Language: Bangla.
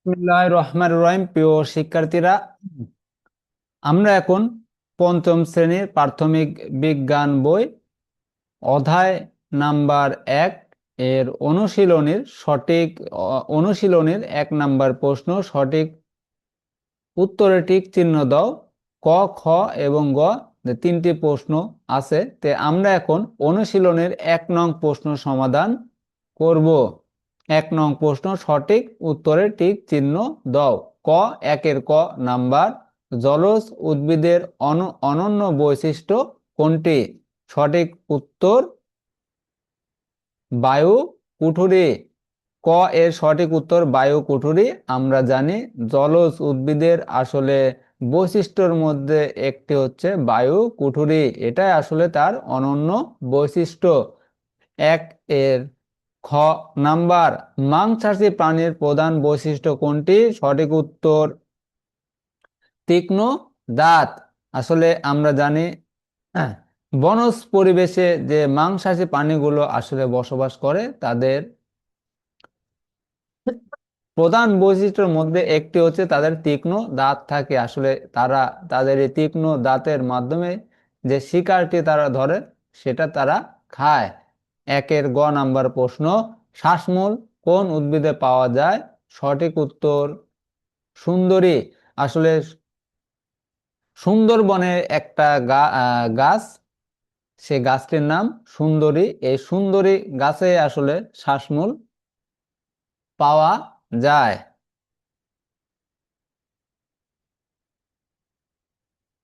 বিসমিল্লাহির রহমানির রহিম। প্রিয় শিক্ষার্থীরা, আমরা এখন পঞ্চম শ্রেণীর প্রাথমিক বিজ্ঞান বই অধ্যায় নাম্বার 1 এর অনুশীলনীর 1 নাম্বার প্রশ্ন সঠিক উত্তরে টিক চিহ্ন দাও। ক, খ এবং গ তিনটি প্রশ্ন আছে। আমরা এখন অনুশীলনের 1 নং প্রশ্ন সমাধান করব। 1 নং প্রশ্ন সঠিক উত্তরে টিক চিহ্ন দাও। ক, 1 ক নাম্বার, জলজ উদ্ভিদের অনন্য বৈশিষ্ট্য কোনটি? সঠিক উত্তর বায়ু কুঠুরি। ক এর সঠিক উত্তর বায়ু কুঠুরি। আমরা জানি জলজ উদ্ভিদের আসলে বৈশিষ্ট্যর মধ্যে একটি হচ্ছে বায়ু কুঠুরি, এটাই আসলে তার অনন্য বৈশিষ্ট্য। 1 এর খ নাম্বার, মাংসাশী প্রাণীর প্রধান বৈশিষ্ট্য কোনটি? সঠিক উত্তর তীক্ষ্ণ দাঁত। আসলে আমরা জানি বনজ পরিবেশে যে মাংসাশী প্রাণীগুলো আসলে বসবাস করে তাদের প্রধান বৈশিষ্ট্যের মধ্যে একটি হচ্ছে তাদের তীক্ষ্ণ দাঁত থাকে। আসলে তারা তাদের এই তীক্ষ্ণ দাঁতের মাধ্যমে যে শিকারটি তারা ধরে সেটা তারা খায়। 1 এর গ নাম্বার প্রশ্ন, শ্বাসমূল কোন উদ্ভিদে পাওয়া যায়? সঠিক উত্তর সুন্দরী। আসলে সুন্দরবনের একটা গাছ, সে গাছটির নাম সুন্দরী। এই সুন্দরী গাছে আসলে শ্বাসমূল পাওয়া যায়।